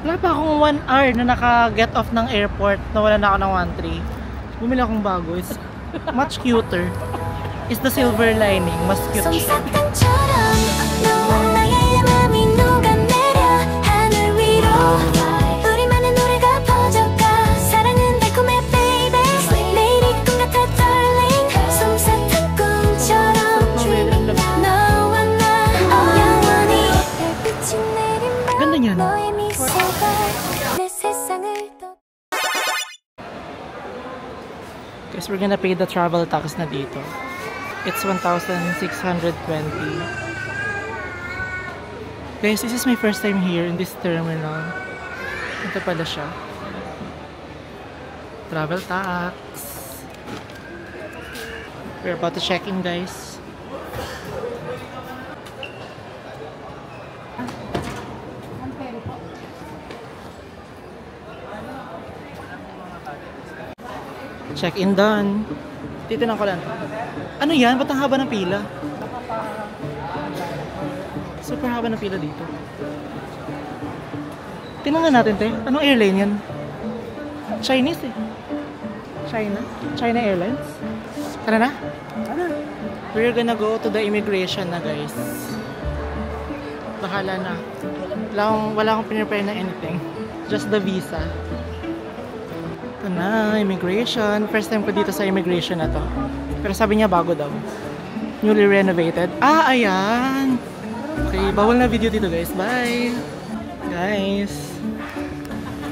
Wala pa akong 1 hour na naka-get off ng airport. Nawala na ako ng 1.3. Bumili akong bago. It's much cuter. It's the silver lining. Mas cute siya. Ganda niyan. Guys, we're gonna pay the travel tax na dito. It's 1,620. Guys, this is my first time here in this terminal. Ito pala siya. Travel tax. We're about to check in, guys. Check-in done. Titinan ko lang. Ano yan? Ba't ang haba ng pila? Super haba ng pila dito. Tingnan natin, te. Anong airline yan? Chinese eh. China Airlines. Tara na? We're gonna go to the immigration na, guys. Bahala na. Wala akong pinrepare na anything. Just the visa. Ito na, immigration. First time ko dito sa immigration na to. Pero sabi niya bago daw. Newly renovated. Ah, ayan! Okay, bawal na video dito, guys. Bye! Guys,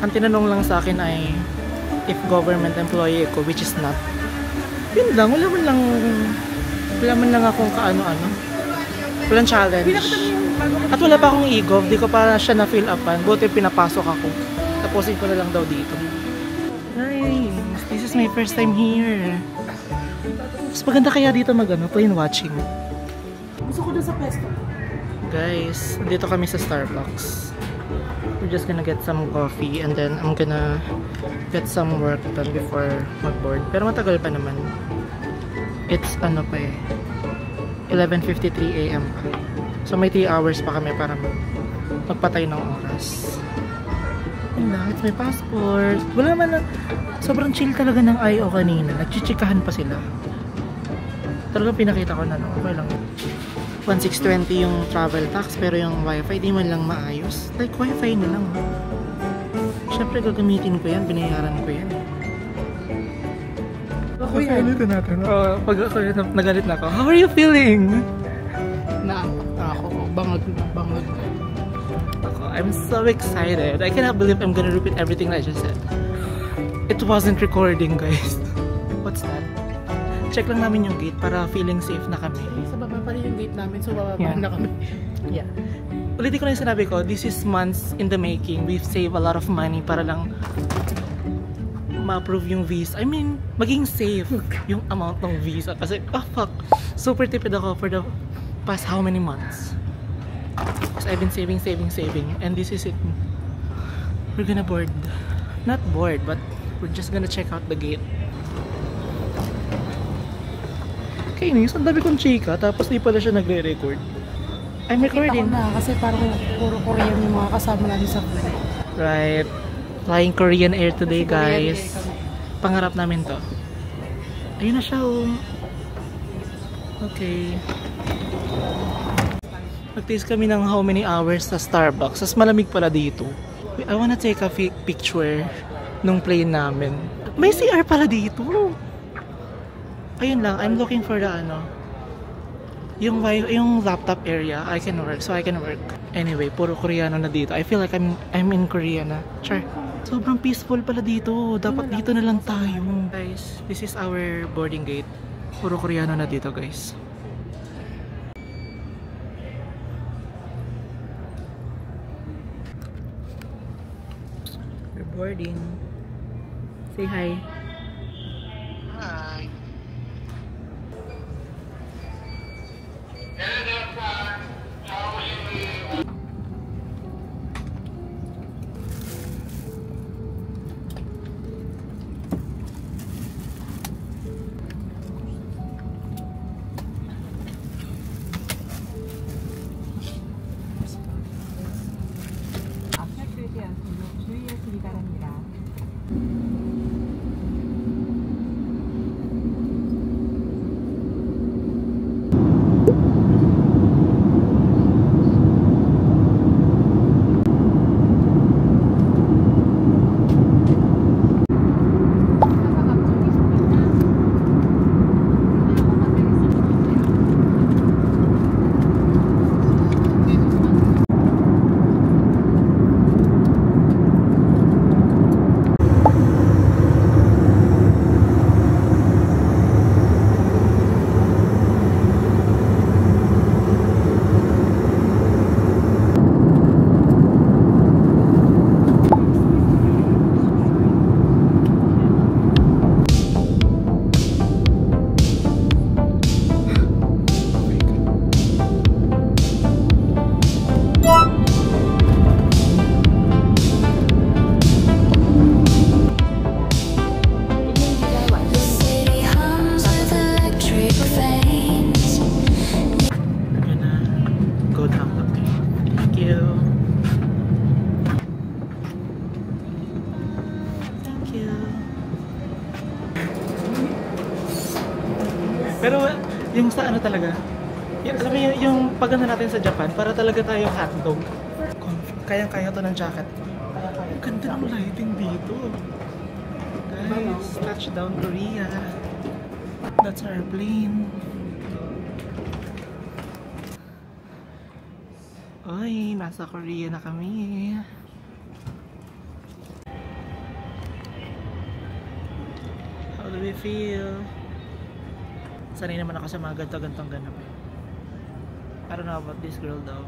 ang tinanong lang sa akin ay if government employee ko, which is not. Yun lang, wala man lang akong kaano-ano. Walang challenge. At wala pa akong e-gov, di ko pa siya na-fill upan. Buti pinapasok ako. Tapusin ko na lang daw dito. Nice! This is my first time here. Mas maganda kaya dito plane watching. Gusto ko doon sa pesto. Guys, dito kami sa Starbucks. We're just gonna get some coffee and then I'm gonna get some work done before mag-board. Pero matagal pa naman. It's 11:53 AM pa. So may 3 hours pa kami para magpatay ng oras. Yun lang, it's my passport. Wala man lang. Sobrang chill talaga ng IO kanina. Nagchichikahan pa sila. Talagang pinakita ko na okay lang. 1,620 yung travel tax pero yung wifi di man lang maayos. Like wifi na lang. Siyempre gagamitin ko yan. Binayaran ko yan. Okay, ulitin natin. Pag ako nagalit na ako. How are you feeling? Ako. Bangag. I'm so excited. I cannot believe I'm gonna repeat everything I just said. It wasn't recording, guys. What's that? Check lang namin yung gate para feeling safe na kami. Sa baba pa rin yung gate namin, so baba na kami. Yeah. Ulitin ko lang yung sinabi ko, this is months in the making. We've saved a lot of money para lang ma-approve yung visa. I mean, maging safe yung amount ng visa. Kasi, fuck. Super tipid ako for the past how many months. Because I've been saving. And this is it. We're gonna board. Not board, but we're just gonna check out the gate. Okay, ang dami kong chika, tapos di pala siya nagre-record. I'm recording. Kita ko na, kasi parang puro Korean yung mga kasama namin sa flight. Right. Flying Korean Air today, guys. Pangarap namin to. Ayun na siya, oh. Okay. Nag-taste kami ng how many hours sa Starbucks. As malamig pala dito. I wanna take a picture nung plane namin. May CR pala dito. Ayun lang, I'm looking for the yung laptop area. I can work. Anyway, puro Koreano na dito. I feel like I'm in Korea na. Sure. Sobrang peaceful pala dito. Dapat dito na lang tayo. Guys, this is our boarding gate. Puro Koreano na dito, guys. We're boarding. Say hi. Hi. Pero yung sa ano talaga, alam mo yung pag ano natin sa Japan, para talaga tayong hotdog. Kayang-kaya to ng jacket. Ang ganda ng lighting dito. Guys, touchdown Korea. That's our plane. Ay, nasa Korea na kami. How do we feel? Sanay naman ako sa mga ganto-gantong ganap. I don't know about this girl though.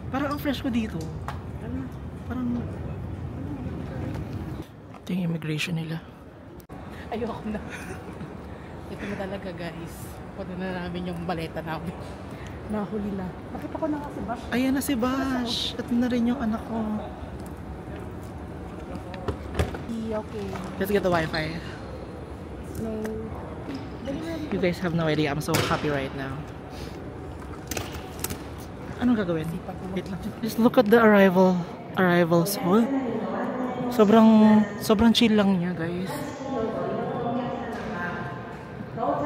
Parang ang fresh ko dito. Parang ito yung immigration nila. Ayoko na. Ito na talaga guys. Punta na namin yung baleta namin. Nahuli na. Nakita ko na nga si Bash. Ayan na si Bash. At na rin yung anak ko. Okay. Let's get the Wi-Fi. No. You guys have no idea. I'm so happy right now. Anong gagawin? Wait lang. Just look at the arrivals hall. Sobrang chill lang niya, guys.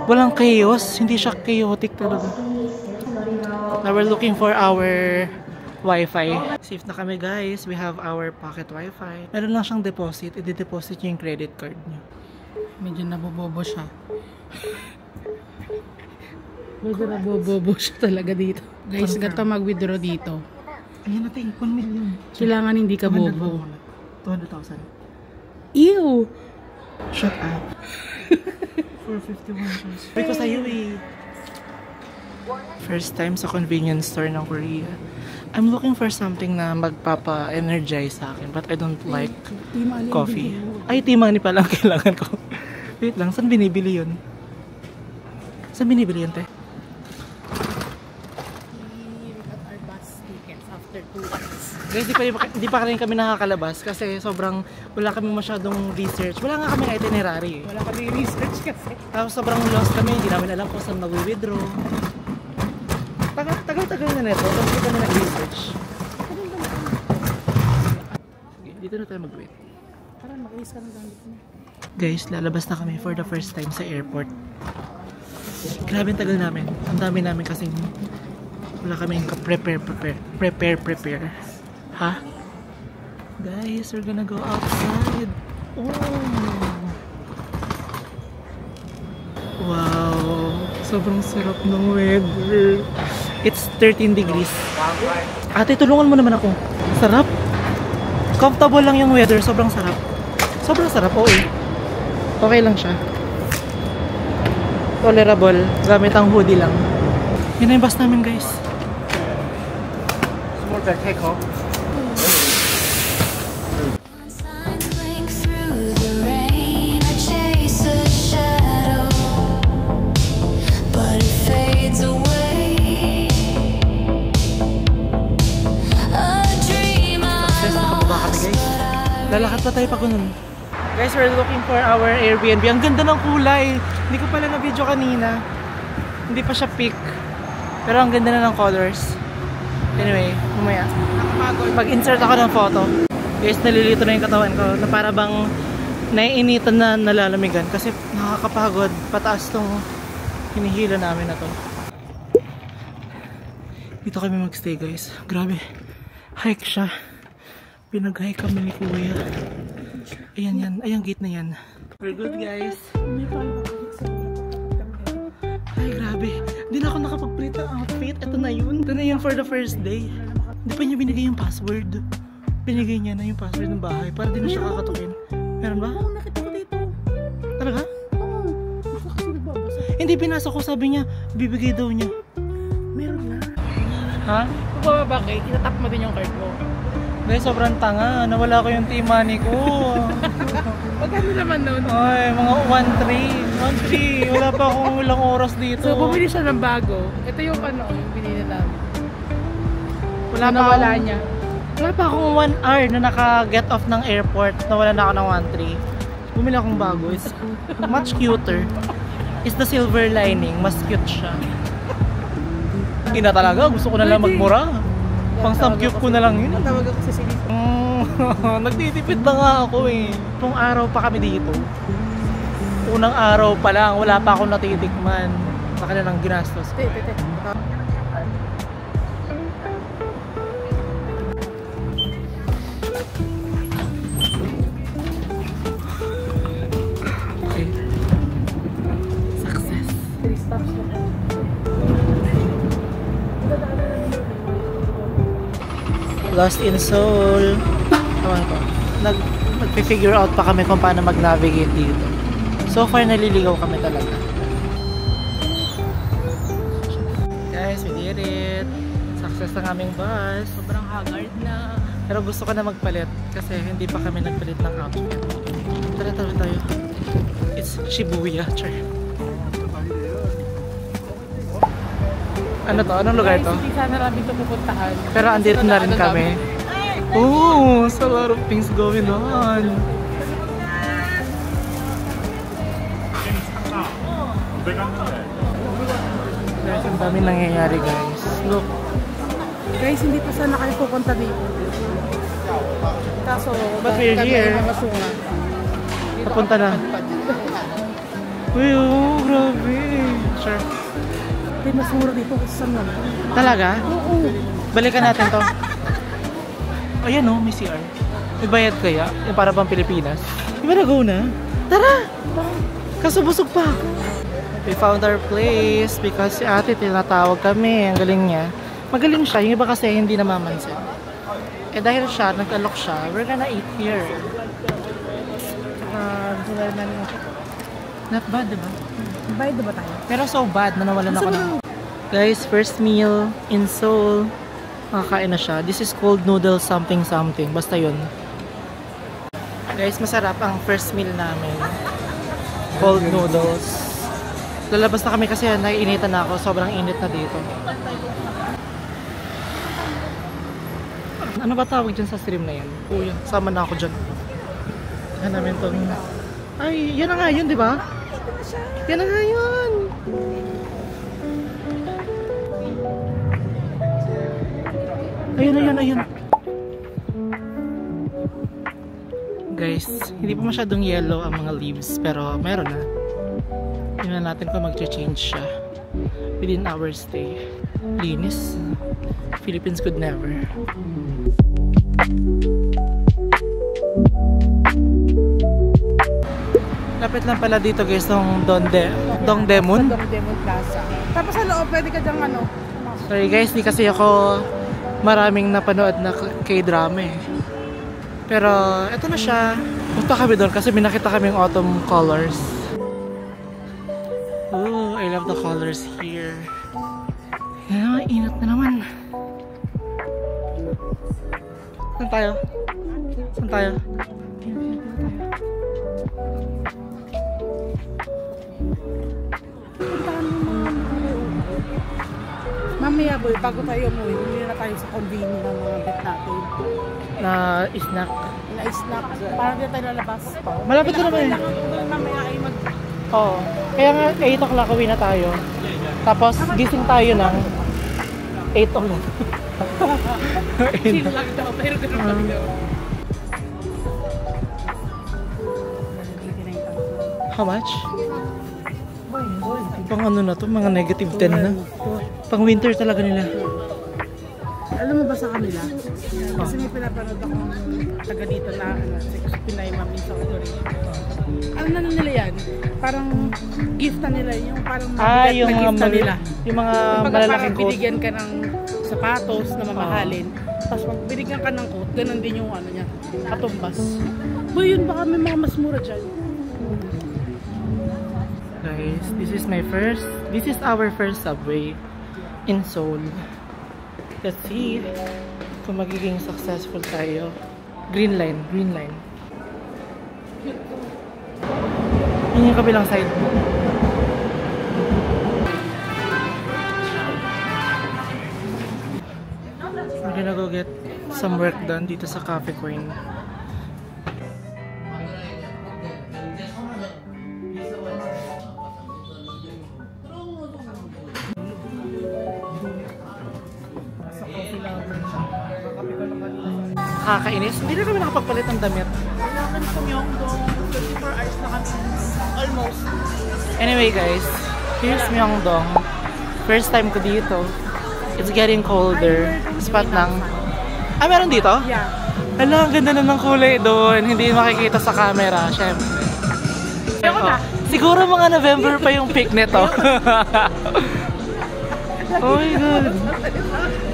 Walang chaos. Hindi siya chaotic talaga. Now we're looking for our Wi-Fi. Safe na kami, guys. We have our pocket Wi-Fi. Meron lang siyang deposit. I-deposit niyo yung credit card niyo. Medyo nabobobo siya. Medyo nabobobo siya talaga dito. Guys, gato mag-withdraw dito. Ayan natin, 1 million. Kailangan hindi ka bobo. 200,000. Ew! Shut up. 451 pesos. Sabi ko sa'yo eh. First time sa convenience store ng Korea. I'm looking for something na magpapa-energize sa akin, but I don't like coffee. Ay, tea money pa lang kailangan ko. Wait lang, saan binibili yun? Saan binibili yun, te? Guys, di pa rin kami nakakalabas kasi sobrang wala kami masyadong research. Wala nga kami itinerary eh. Wala kami research kasi. Tapos sobrang lost kami, hindi namin alam kung saan mag-withdraw. Tagal-tagal na neto, tapos hindi kami nag-research. Dito na tayo mag-wait. Parang makalis ka na gamit mo. Guys, lalabas na kami for the first time sa airport. Grabe ang tagal namin. Ang dami namin kasing wala kaming prepare. Ha? Guys, we're gonna go outside. Oh! Wow! Sobrang sarap ng weather. It's 13 degrees. Ate, tulungan mo naman ako. Sarap. Comfortable lang yung weather. Sobrang sarap. Sobrang sarap, oo eh. Okay lang siya. Tolerable. Gamit ang hoodie lang. Yun na yung bus namin, guys. Small bag, take off. Lalakad pa tayo pag ganun. Guys, we're looking for our Airbnb. Ang ganda ng kulay. Hindi ko pala na-video kanina. Hindi pa siya peak. Pero ang ganda na ng colors. Anyway, mamaya. Mag-insert ako ng photo. Guys, nalilito na yung katawan ko. Na para bang naiinitan na nalalamigan. Kasi nakakapagod. Pataas tong hinihila namin na to. Dito kami magstay, guys. Grabe. Hike siya. Pinag-hike kami ni Kuya. Ayan yan. Ayan gate na yan. We're good, guys. Ay, grabe. Hindi na ako nakapag-print ng outfit. Ito na yun. Ito na yun for the first day. Hindi pa niya binigay yung password. Binigay niya na yung password ng bahay para di na siya kakatukin. Meron ba? Oo, nakita ko dito. Talaga? Oo. Gusto kasi nagbabasa. Hindi, pinasa ko. Sabi niya, bibigay daw niya. Meron na. Ha? Kung bababa kayo, itatap mo din yung card mo. Dahil sobrang tanga. Nawala ko yung tea money ko. Magkano naman nun? Ay, mga 1-3. Wala pa akong ilang oras dito. So, bumili siya ng bago. Ito yung ano, yung binili namin. Wala pa akong 1 hour na naka-get off ng airport. Nawala na ako ng 1-3. Bumili akong bago. It's much cuter. It's the silver lining. Mas cute siya. Hindi na talaga. Gusto ko na lang magmura. Pang samgyup ko na lang yun. Tawag ako sa sinis. Nagtitipid na nga ako eh. Itong araw pa kami dito. Unang araw pa lang, wala pa akong natitikman. sa kanilang ginastos. Tete. Okay. Success. 3 stops na. Lost in Seoul. Ewan ko. Nag-figure out pa kami kung paano mag-navigate dito. So far, naliligaw kami talaga. Guys, we did it. Success ang aming bus. Sobrang haggard na. Pero gusto ko na magpalit kasi hindi pa kami nagpalit ng outfit. Tara tayo. It's Shibuya. Char. Ano to? Anong lugar to? Guys, hindi sana namin ito pupuntahan. Pero andito na rin kami. Oh, so a lot of things going on. Guys, ang daming nangyayari guys. Look. Guys, hindi pa sana kayo pupunta dito. Kaso, But we're here. Papunta na. Uy, oh, grabe. Sure. Hindi, mas mura dito kasi saan naman. Talaga? Oo. Balikan natin to. Ayan oh, may CR. May bayad kaya? Yung para bang Pilipinas? Di ba na-go na? Tara! Kaso busog pa ako. We found our place because si ate tinatawag kami. Ang galing niya. Magaling siya. Yung iba kasi hindi namamansin. Eh dahil siya, nag-alok siya, we're gonna eat here. Not bad, diba? Bayad na ba tayo? Pero so bad na nawalan ako ng... Guys, first meal in Seoul. Makakain na siya. This is cold noodle something something. Basta yun. Guys, masarap ang first meal namin. Cold noodles. Lalabas na kami kasi naiinitan na ako. Sobrang init na dito. Ano ba tawag dyan sa stream na yan? Oh, yun. Sama na ako dyan. Yan namin tong... Ay, yan na nga yun, di ba? Yan na nga yun! Ayun. Guys, hindi pa masyadong yellow ang mga leaves, pero meron na. Tingnan natin kung mag-change siya within our stay. Linis. Philippines could never. Lapit lang pala dito guys ng Dongdaemun. Dongdaemun Plaza. Tapos sa loob, pwede ka dyang ano. Sorry guys, di kasi ako maraming napanood na K-drama eh. Pero eto na siya. Punta kami doon kasi binakita kaming autumn colors. Oh, I love the colors here. Yan, inat na naman. Saan tayo? Saan tayo? Mamaya boy, bago tayo umuwi, hindi na tayo sa convenience ng mga bet natin. Na snack. Na snack. Parang di tayo lalabas. Malapit na naman eh. Mamaya ay mag... Oo. Kaya nga 8 o'clock uwi na tayo. Tapos gising tayo ng 8 o'clock. Chill lang daw, pero ganun lang daw. How much? Pang ano na to, mga negative 10 na. Pang winter talaga nila. Alam mo ba sa kanila? Kasi may pinapanood ako taga dito na Pinay Mami sa Authority. Ano na nila yan? Parang gift na nila. Yung parang yung na gift na nila. Yung mga Pag malalaking parang coat. binigyan ka ng sapatos na mamahalin, tapos pag binigyan ka ng coat, ganun din yung ano niya, katumbas. Boy, yun baka may mga mas mura dyan. Guys, this is our first subway in Seoul. Let's see kung magiging successful tayo. Green line. Yun yung kabilang side. We're gonna go get some work done dito sa Cafe Coin. Nakakainis. Hindi na kami nakapagpalit ng damit. Kailangan kami yung 24 hours na kami. Almost. Anyway guys, Here's Myeongdong. First time ko dito. It's getting colder. Spot lang. Ah, meron dito? Yeah. Hala, ang ganda na ng kulay doon. Hindi makikita sa camera, syempre. Siguro mga November pa yung peak nito. Oh my God.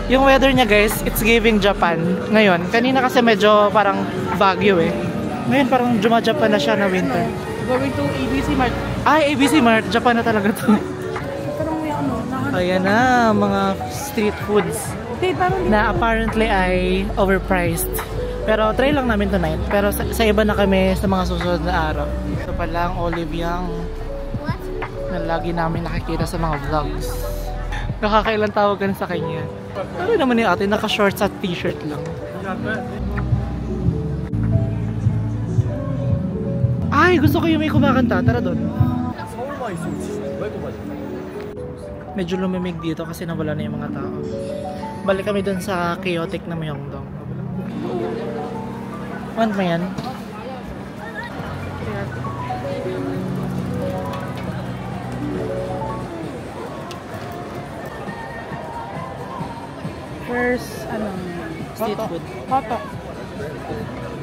Yung weather niya guys, it's giving Japan. Ngayon, kanina kasi medyo parang Baguio eh. Ngayon parang Japan na siya na winter. Going to ABC Mart. Ay, ABC Mart. Japan na talaga to. Parang may ano. Ayan na, mga street foods na apparently ay overpriced. Pero try lang namin tonight. Pero sa iba na kami sa mga susunod na araw. Ito pa lang, Olive Young. Na lagi namin nakikita sa mga vlogs. Nakakailan tawagan sa kanya. Ano naman ni ate, naka-shorts at t-shirt lang. Ay, gusto ko yung may kumakanta. Tara doon. Medyo lumimig dito kasi nawala na yung mga tao. Balik kami doon sa chaotic na Myeongdong. Want mo yan? First, ano? Street food. Hotok.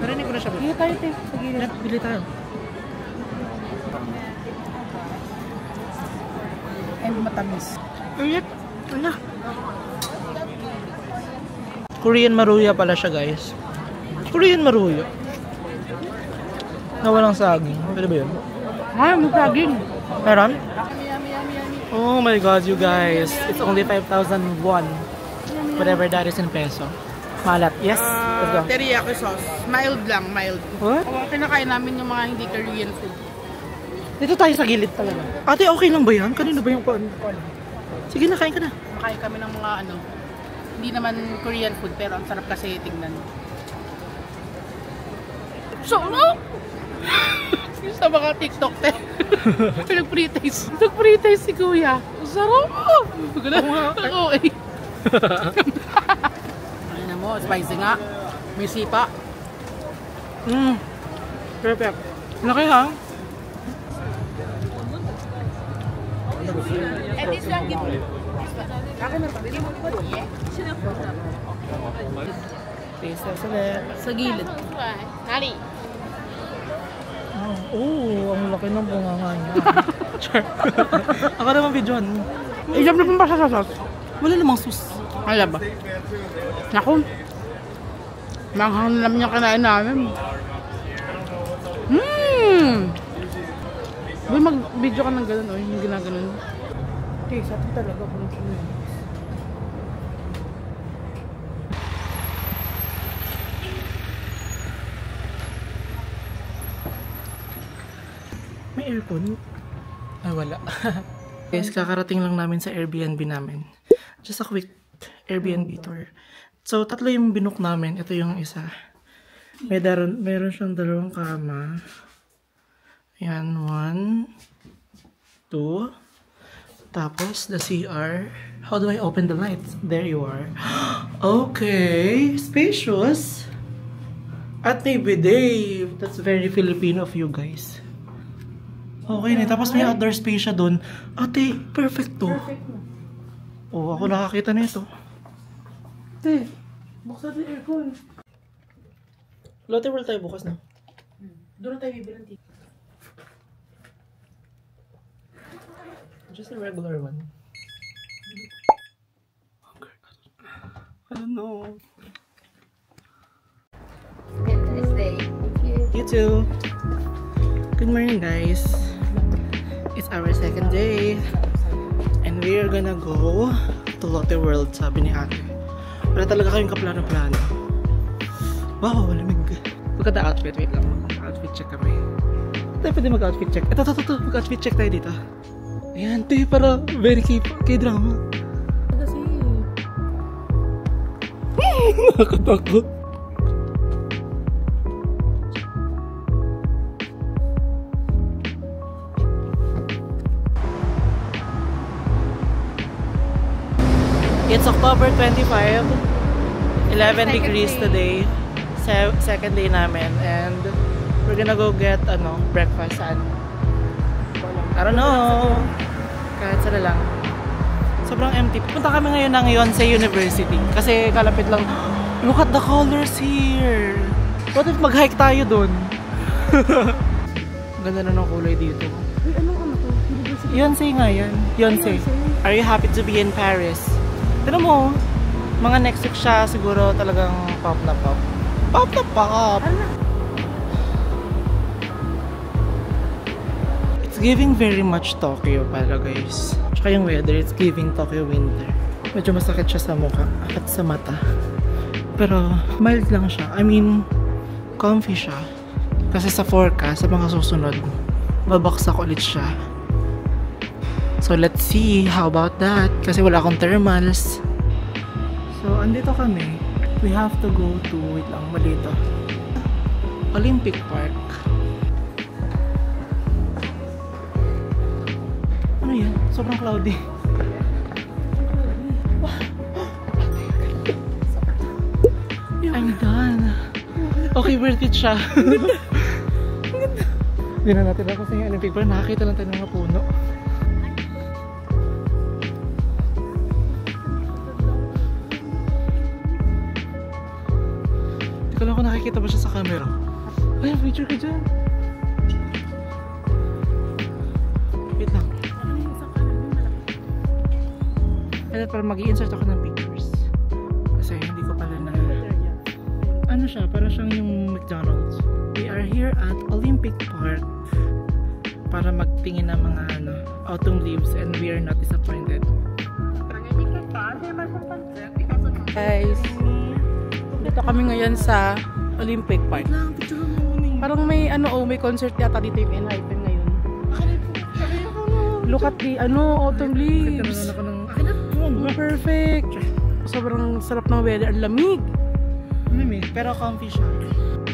Narinig ko na siya. Bili tayo, te. Sa gilid. Bili tayo. And matamis. Ulit. Ano? Korean maruya pala siya guys. Korean maruya. Na walang saging. Pwede ba yun? Ah, may saging. Meron? Oh my God, you guys. It's only 5,000 won. Whatever that is in peso. Malat. Yes. Let's go. Teriyaki sauce. Mild lang, mild. What? O, kinakain namin yung mga hindi Korean food. Dito tayo sa gilid talaga. Ate, okay lang ba yan? Kanino ba yung pan? Sige na, kain ka na. Makain kami ng mga ano, hindi naman Korean food pero ang sarap kasi tingnan. Sarap! Sa mga TikTok te. Nag-pre-taste. Nag-pre-taste si Kuya. Sarap! Okay. Ano mo, spicy nga. May sipa. Perfect. Laki ha? Taste test ulit. Sa gilid. Nani? Oh, ang laki ng bunganga niya. Sure. Ako naman videohan mo. Ijam na pa sa sauce. Wala namang sus. Ala ba? Naku. Manghang naman yung kanain namin. Uy, mag-video ka ng gano'n, o yung ginaganon. Okay, sa ito talaga kung ano. May aircon? Ay, wala. Guys, kakarating lang namin sa Airbnb namin. Just a quick Airbnb tour. So, tatlo yung binook namin. Ito yung isa. Meron siyang dalawang kama. Ayan, 1, 2. Tapos, the CR. How do I open the lights? There you are. Okay, spacious. At may bidet. That's very Filipino of you guys. Okay na. Tapos may outdoor space siya dun. Ate, perfect to. Perfect na. Oh, ako nakakita na ito. Te, buksan yung aircon. Lotte World tayo bukas na. Doon na tayo bibilang ticket. Just a regular one. I don't know. You too. Good morning guys. It's our second day. And we are gonna go to Lotte World, sabi ni ate. Wala talaga kayong kaplano-plano. Wow, malamig. Look at the outfit. Wait lang. Outfit check kami. Tayo pwede mag-outfit check. Ito. Mag-outfit check tayo dito. Ayan, tayo para very K-drama. Kasi... Nakatakot. It's October 25, 11 degrees today. Second day namin, and we're gonna go get breakfast saan? I don't know. Kahit sila lang. Sobrang empty. Punta kami ngayon ng Yonsei University. Kasi kalapit lang. Look at the colors here. What if mag-hike tayo dun? Ganda na ng kulay dito. Ay, anong ano to? University? Yonsei nga yan. Yonsei. Are you happy to be in Paris? Tignan mo, mga next week siya siguro talagang pop na pop. Pop na pop! It's giving very much Tokyo pala guys. Tsaka yung weather, it's giving Tokyo winter. Medyo masakit siya sa mukha at sa mata. Pero mild lang siya. I mean, comfy siya. Kasi sa forecast, sa mga susunod, babaksak ulit siya. So let's see, how about that? Kasi wala akong thermals. So andito kami. We have to go to, wait lang, mali ito. Olympic Park. Ano yan? Sobrang cloudy. I'm done. Okay, worth it siya. Hindi na natin ako sa Olympic Park. Nakakita lang tayo ng mga puno. Hindi ko lang kung nakikita ba siya sa camera. Ay, picture ka dyan. Wait lang. Kaya para mag-i-insert ako ng pictures. Kasi hindi ko pala na... Ano siya? Para siyang yung McDonald's. We are here at Olympic Park para magtingin ng mga autumn leaves and we are not disappointed. Guys, dito kami ngayon sa Olympic Park. Parang may may concert yata dito yung Enhypen ngayon. Look at the autumn leaves. Perfect. Sobrang sarap ng weather, ang lamig. Pero comfy siya.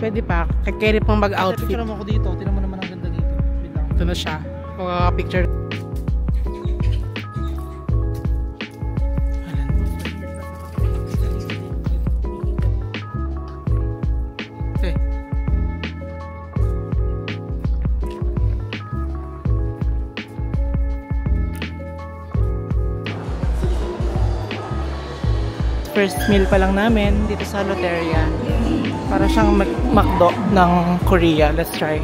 Pwede pa, carry pang mag-outfit. Picture mo ako dito. Tingnan mo naman ang ganda dito. Ito na siya. Picture. Okay. First meal pa lang namin dito sa Loteria. Para siyang McDo ng Korea. Let's try.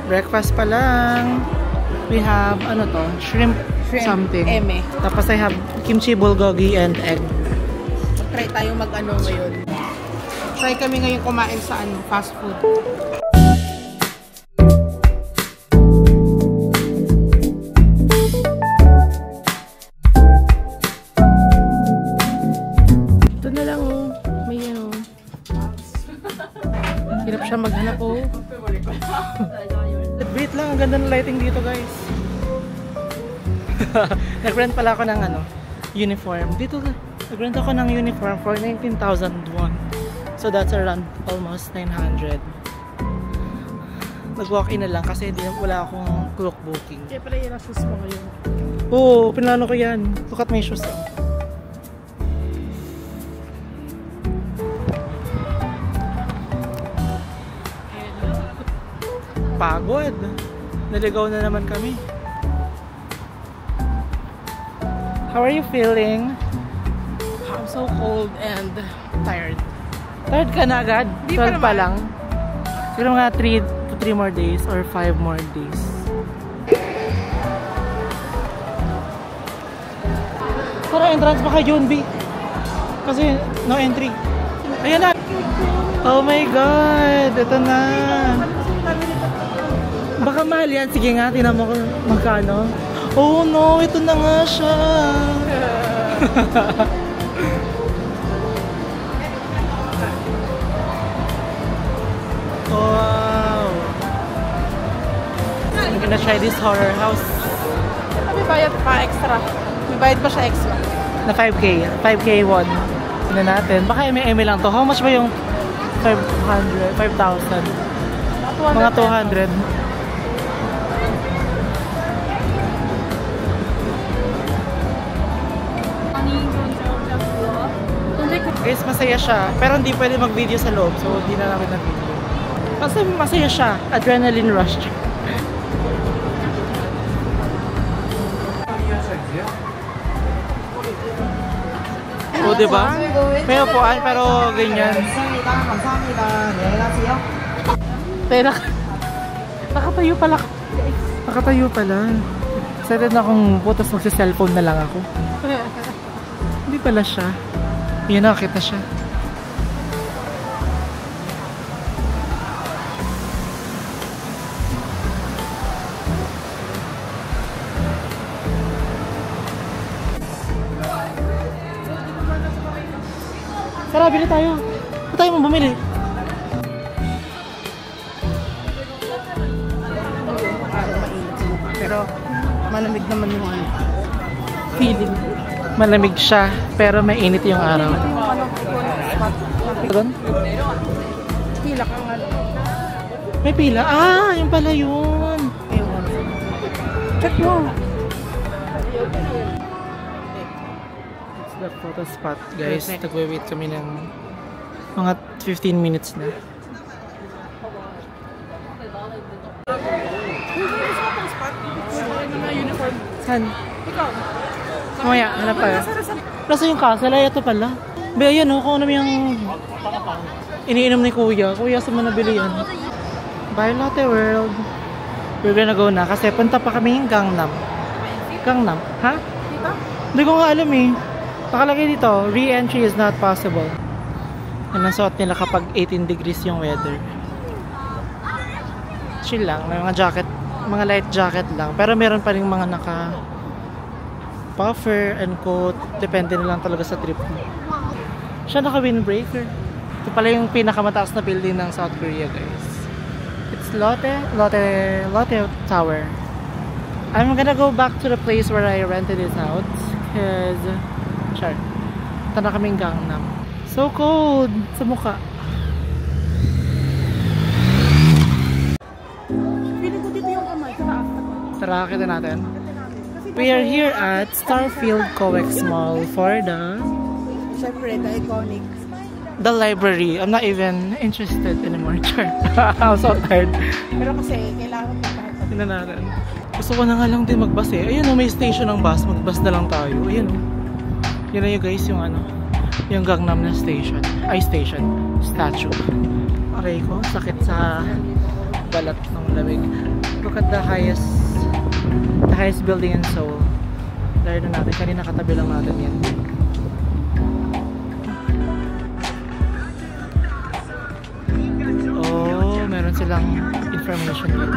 Breakfast pa lang. We have, shrimp something. Eme. Tapos I have kimchi bulgogi and egg. Try tayong ngayon. Try kami ngayon kumain sa fast food. Hirap siya maghanap Wait lang, ang ganda ng lighting dito guys. Nag-rent pala ako ng uniform. Dito, nag-rent ako ng uniform for 19,000 won. So that's around almost 900. Nag-walk-in na lang kasi wala akong clock booking. Kaya pala yung shoes mo ngayon. Oo, pinlano ko yan. Look at my shoes. Pagod. Naligaw na naman kami. How are you feeling? I'm so cold and tired. Tired ka na agad? Di 12 pa lang. Siguro nga 3 more days or 5 more days. Para entrance pa kay John B. Kasi no entry. Ayan na. Oh my God. Ito na. Baka mahal yan. Sige nga, tinan mo kung magkano. Oh no, ito na nga siya. Wow. I'm gonna try this horror house. May bayad pa extra. May bayad pa siya extra. Na 5K. 5K won. Tignan natin. Baka eme lang to. How much ba yung 500? 5,000? Mga 200. Guys, masaya siya. Pero hindi pwede mag-video sa loob. So, hindi na namin nag-video. Kasi masaya siya. Adrenaline rush. O, diba? May upuan pero ganyan. Pero nakatayo pala. Nakatayo pala. Excited na akong putas magsi-cellphone na lang ako. Hindi pala siya. Yan, nakakita siya. Tara, bili tayo. Ba't tayo mong bumili? Pero malamig naman yung ano. Feeling. Malamig siya, pero mainit yung araw. Doon? Pila ka nga. May pila? Ah, yung pala yun. Check mo. It's the photo spot, guys. Nagwe-wait kami ng mga 15 minutes na. Saan? Ikaw. Mamaya, hanap tayo. Nasa yung castle? Ay, ito pala. Be, ayan o, kung ano yung iniinom ni Kuya. Kuya, saan mo nabili yan? Bye, Lotte World. We're gonna go na kasi punta pa kami yung Gangnam. Gangnam? Ha? Dito? Hindi ko nga alam eh. Nakalagay dito, re-entry is not possible. Yan ang suot nila kapag 18 degrees yung weather. Chill lang, may mga jacket, mga light jacket lang. Pero meron pa rin mga naka puffer and coat. Depende na lang talaga sa trip mo. Siya naka windbreaker. Ito pala yung pinakamataas na building ng South Korea, guys. It's Lotte Tower. I'm gonna go back to the place where I rented it out. Cause, sure, ito na kaming Gangnam. So cold sa mukha. Feeling ko dito yung kamay. Sa taas. Tara, kita natin. We are here at Starfield Coex Mall for the Siyempre, the iconic. library. I'm not even interested anymore. I'm so tired. Pero kasi, kailangan puntahan pa. Tingnan natin. Gusto ko na nga lang din mag-bus eh. Ayun o, may station ng bus. Mag-bus na lang tayo. Ayun o. Yun na yun guys, yung ano, yung Gangnam na station. Ay, station. Statue. Aray ko, sakit sa balat ng lamig. Look at the highest building in Seoul. Dahil na natin. Kanina katabi lang natin yan. Oh, meron silang information dito.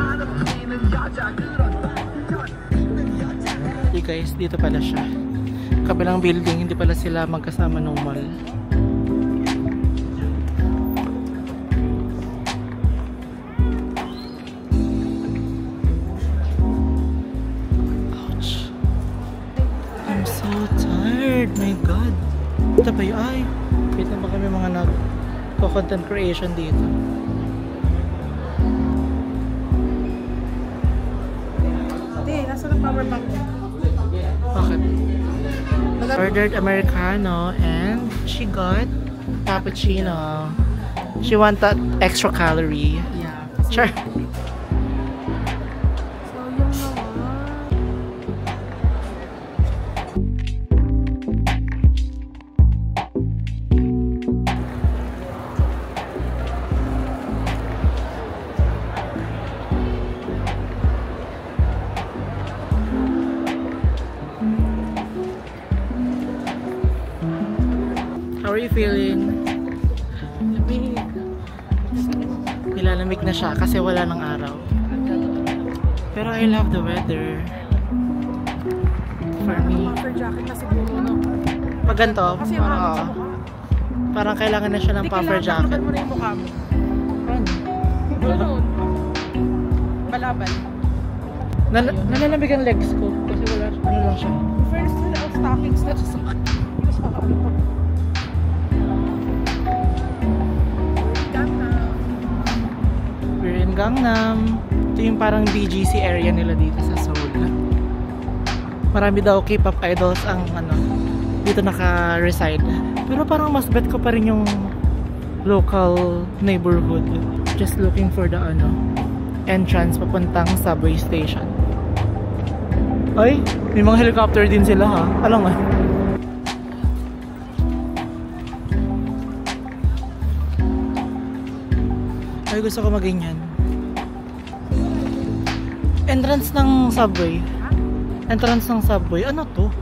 Hey guys, dito pala siya. Kabilang building, hindi pala sila magkasama normal. Ouch. I'm so tired, my god. Ito ba yun? Ay, wait na ba kami mga nag-content creation dito? Hindi, nasa na power bank. Bakit? Ordered Americano and she got cappuccino. She wanted extra calorie. Yeah. Sure. So, yung How are you feeling? Nilalamig na siya kasi wala ng araw. Pero I love the weather. For me. puffer jacket na siguro, no? Pag ganito, Kasi yung hangin sa mukha. parang kailangan na siya ng puffer jacket. Hindi, mo na yung mukha mo. Ano? Ganoon. Balaban. Nalalamig ang legs ko kasi wala, ano lang siya. First, wala ang stockings na sa We're in Gangnam. Ito yung parang BGC area nila dito sa Seoul. Marami daw K-pop idols ang ano, dito naka-reside. Pero parang mas bet ko pa rin yung local neighborhood. just looking for the entrance papuntang subway station. Ay, may mga helicopter din sila ha. Alam nga. Ay, gusto ko maganyan. Entrance ng subway. Entrance ng subway. Ano to?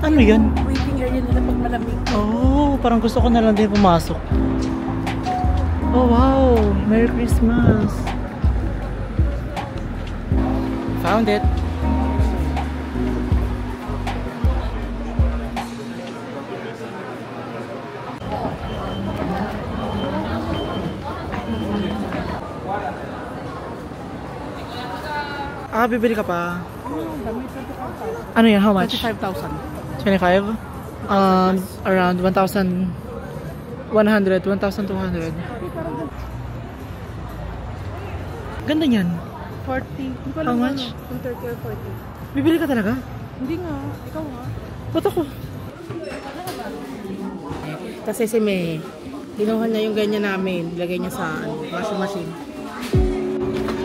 Ano yan? Waiting area nila pag malamig. Oh, parang gusto ko na lang din pumasok. Oh wow! Merry Christmas! Found it! Bibili ka pa? Ano yan? How much? 25,000. 25? Around 1,100, 1,200. Ganda niyan. 40. Hindi ko How alam much? kung 30 or 40. Bibili ka talaga? Hindi nga. Ikaw nga. Ba't ako? Kasi si May, kinuha niya yung ganyan namin. Ilagay niya sa washing machine.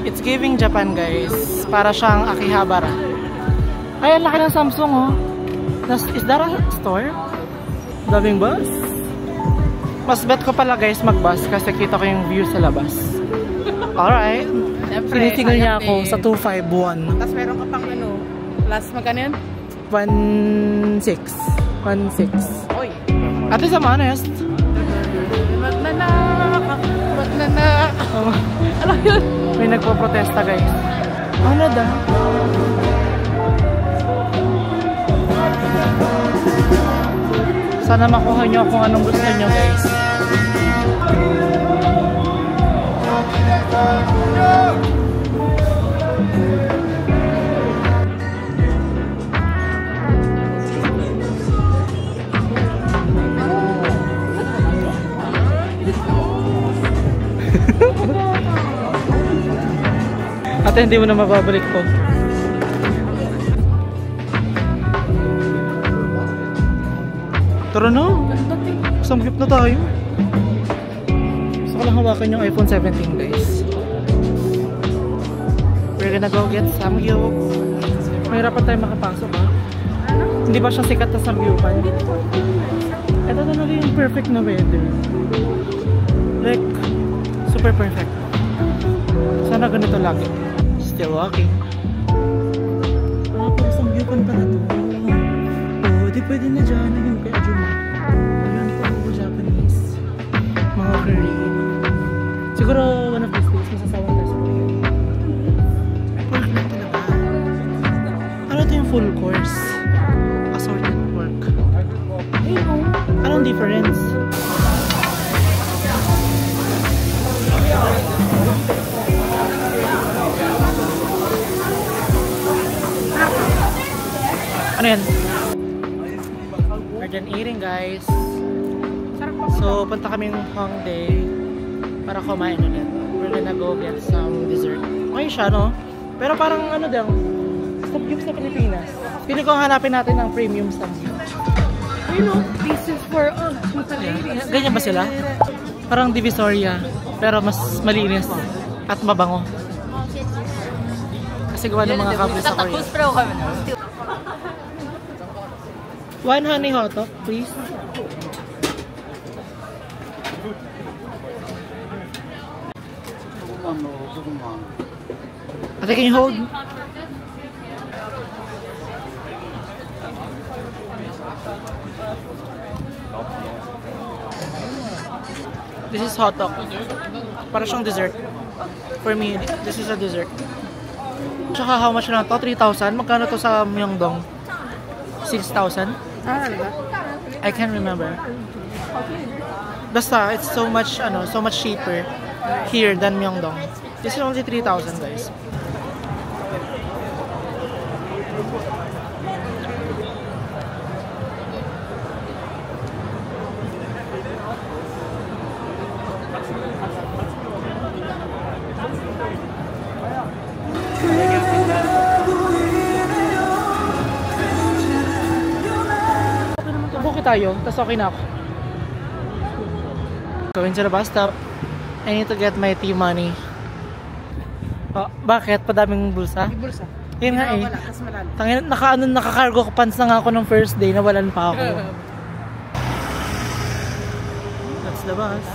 It's giving Japan, guys. Para siyang Akihabara. Ay, ang laki ng Samsung, oh. Is that a store? Daming bus? Mas bet ko pala, guys, mag-bus kasi kita ko yung view sa labas. Alright. Sinisigal niya ako sa 251. Tapos meron ka pang plus magkano yun? 1,600. 1,600. Oy. At least I'm honest. Magnanak. Ano yun? May nagpo-protesta, guys. Ano da? Sana makuha nyo kung anong gusto nyo, guys. At hindi mo na mababalik to. Tara na. Samgyup na tayo. Gusto ko lang hawakan yung iPhone 17, guys. We're gonna go get samgyup. Mahirapan tayo makapasok, ha? Hindi ba siya sikat na samgyupan? Ito talaga yung perfect na weather. Like, super perfect. Sana ganito lagi. Still walking. Puro samgyupan pala to. Oh, di pwede na dyan. Ayun kay Ajuma. Ayun po, Japanese. Mga Korean. Siguro one of these days, masasawang tayo sa Korean. Pork lang talaga. Ano ito yung full course? Assorted pork. Ayun. Anong difference? Ano yan? We're done eating, guys. So, punta kaming Hongdae para kumain ulit. We're gonna go get some dessert. Okay siya, no? Pero parang ano daw, samgyup sa Pilipinas. Pili ko hanapin natin ang premium samgyup. You know, this is for us. Yeah. Ganyan ba sila? Parang Divisoria, pero mas malinis at mabango. Kasi gawa ng mga couple sa Korea. One honey hot dog, please. Ate, can you hold? This is hot dog. Para siyang dessert. For me, this is a dessert. Tsaka how much na to? 3,000? Magkano to sa Myeongdong? 6,000? I can't remember. Basta, it's so much cheaper here than Myeongdong. This is only 3,000, guys. Tayo, tapos okay na ako. Going to the bus stop. I need to get my tea money. Oh, bakit? Padaming bulsa? May bulsa. Yun nga eh. Wala, tas malalim. Tangin, nakakargo ko pants na nga ako ng first day, nawalan pa ako. That's the bus.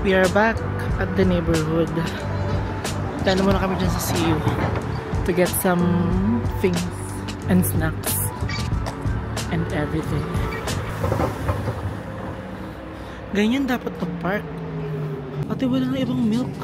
We are back at the neighborhood. Tala muna kami dyan sa CU to get some things and snacks and everything. Ganyan dapat mag-park. Ate, wala na ibang milk.